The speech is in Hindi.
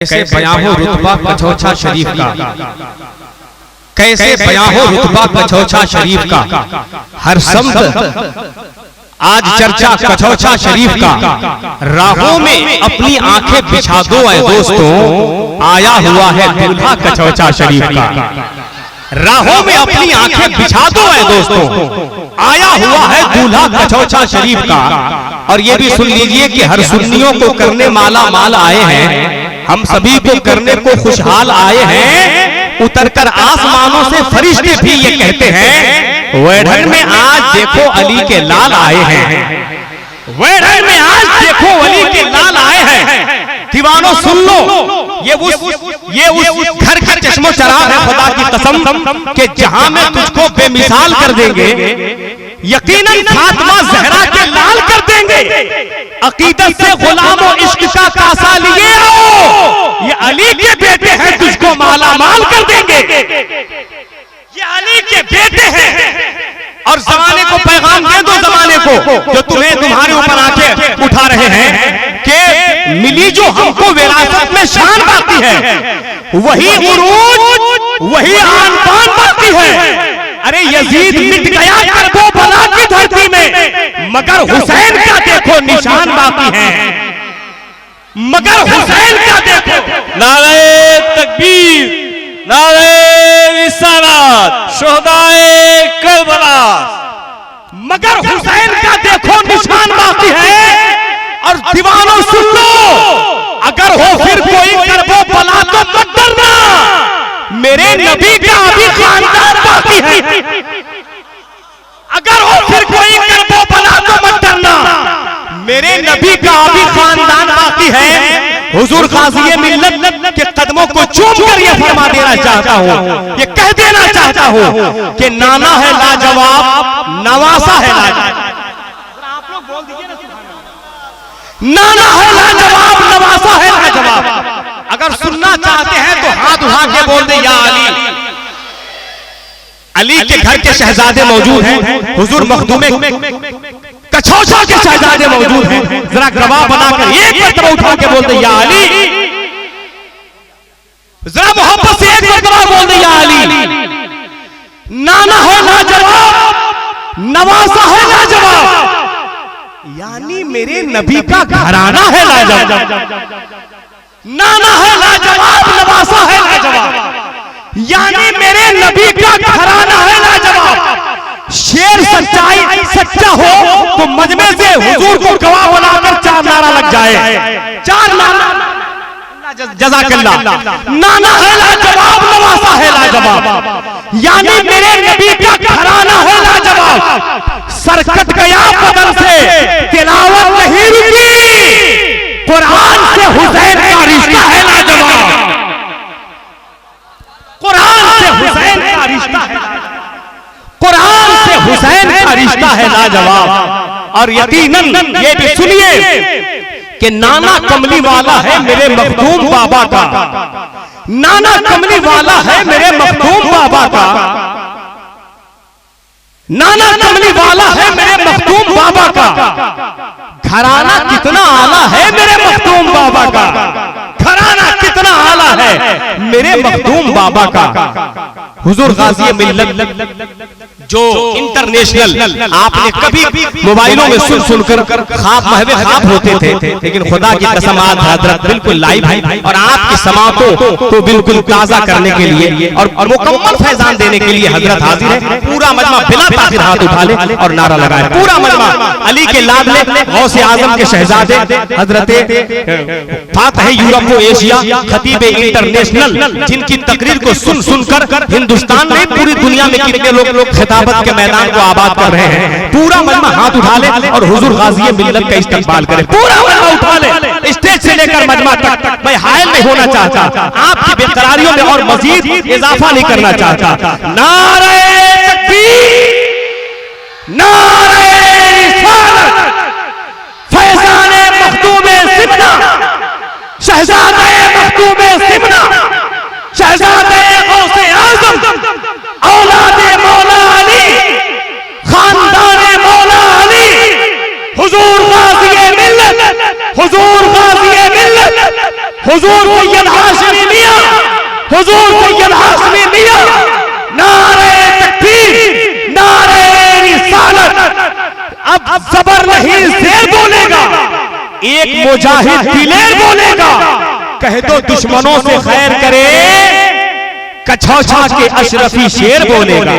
कैसे बयां हो रुतबा कछौछा शरीफ का, कैसे बयां हो रुतबा कछौछा शरीफ का। हर समत आज चर्चा कछौछा शरीफ का। राहों में अपनी आंखें बिछा दो ऐ दोस्तों, आया हुआ है दूल्हा कछौछा शरीफ का। राहों में अपनी आंखें बिछा दो ऐ दोस्तों, आया हुआ है दूल्हा कछौछा शरीफ का। और ये भी सुन लीजिए कि हर सुन्नियों को करने माला माल आए हैं, हम सभी को करने को खुशहाल आए हैं। उतरकर आसमानों से फरिश्ते भी ये कहते हैं, वेढ़न में आज देखो अली के लाल आए हैं, वेढ़न में आज देखो अली के लाल आए हैं। दीवानों सुन लो, ये उस घर का चश्मो चराग है खुदा की कसम कि जहां में तुझको बेमिसाल कर देंगे, यकीनन फातिमा ज़हरा के लाल कर देंगे। अकीदत से गुलामों इश्क का कासा लिए आओ, ये अली के बेटे हैं, तुझको माला माल कर देंगे। ये अली के बेटे हैं। और जमाने को पैगाम दे दो, जमाने को जो तुम्हें तुम्हारे ऊपर आके उठा रहे हैं कि मिली जो हमको विरासत में शान बाकी है, वही उरूज वही आन बान बाकी है। अरे यजीद मिट गया करबला की धरती में, मगर हुसैन का देखो निशान बाकी है, मगर हुसैन का देखो। नारे तकबीर, नारे रिसालत, शोहदाए करबला, मगर हुसैन का देखो निशान बाकी है। और दीवानों सुन लो, अगर हो फिर कोई करबो बला तो मत डरना, मेरे नबी का अभी खानदान बाकी है। अगर हो फिर कोई करबो बला तो मत डरना, मेरे नबी का अभी खानदान बाकी है। हुजूर गाज़ी मिल्लत के कदमों को चूम कर ये फरमा देना चाहता हूँ, ये कह देना चाहता हूँ कि नाना है लाजवाब, नवासा है लाजवाब। आप लोग बोल दीजिए ना, नाना है लाजवाब, नवासा है लाजवाब। अगर सुनना चाहते हैं तो हाथ उठा के बोल दे या अली। अली के घर के शहजादे मौजूद हैं, हुजूर मखदूमे कछौछा के शहजादे मौजूद हैं। जरा गवाह बनाकर एक मरतबा उठा के बोल दे या अली, जरा मोहब्बत से एक मरतबा बोल दे या अली। नाना है लाजवाब, नवासा है लाजवाब, यानी मेरे नबी का घराना है लाजवाब। नाना है लाजवाब, नवासा है लाजवाब, यानी मेरे नबी का घराना है लाजवाब। शेर सच्चाई सच्चा हो तो मजमे से हुजूर को गवाह बनाकर चार नारा लग जाए, चार नारा। जज़ाकल्लाह। नाना है लाजवाब, नवासा है लाजवाब, यानी मेरे नबी का घराना है लाजवाब। सरकट गया बदन से, तिलावत नहीं रुकी, कुरान से हुसैन का रिश्ता है लाजवाब, कुरान से हुसैन का रिश्ता है, कुरान से हुसैन का रिश्ता है लाजवाब। और यकीनन ये भी सुनिए कि नाना कमली वाला है मेरे मखदूम बाबा का, नाना कमली वाला है मेरे मखदूम बाबा का, नाना कमली वाला है मेरे मखदूम बाबा का। घराना कितना आला है मेरे मखदूम बाबा का, घराना कितना आला है मेरे मखदूम बाबा का। हुजूर गाज़ी मिल्लत जो इंटरनेशनल आपने कभी मोबाइलों में सुन सुनकर ख्वाब महवे ख्वाब होते थे, लेकिन खुदा की कसम आज हजरत बिल्कुल लाइव है और आपकी समातों को बिल्कुल ताजा करने के लिए और मुकम्मल फैजान देने के लिए हजरत हाजिर है। पूरा मजमा बिला ताखिर हाथ उठा ले और नारा लगाए। पूरा मजमा अली के लाडले गौसे आजम के शहजादे हजरत फातह यूरोप व एशिया, खतीब इंटरनेशनल, जिनकी तकरीर को सुन सुनकर हिंदुस्तान में पूरी दुनिया में कितने लोग खिताबत के मैदान को आबाद कर रहे हैं। पूरा मजमा हाथ उठा ले और हुजूर गाज़ी मिल्लत का इस्तकबाल करे। पूरा मजमा उठा ले, स्टेज से लेकर मजमा तक। मैं हायल नहीं होना चाहता, आपकी बेकरारियों में और मजीद इजाफा नहीं करना चाहता। नारे तकबीर, नारे रिसालत, फैज़ाने मखदूमे सिमना, शहजादे मखदूमे सिमना, शहजादे गौसे आज़म, औलादे मौला अली, खानदाने मौला अली, हुजूर गाज़ी मिल्लत, हुजूर गाज़ी मिल्लत, हुजूर सैयद हाशमी मियां, हुजूर सैयद हाशमी मियां, नारे तकबीर, नारे रिसालत। अब जबर नहीं शेर बोलेगा, एक मुजाहिद दिलेर बोलेगा। कह दो दुश्मनों से खैर करे, कछौछा के अशरफी शेर बोलेगा।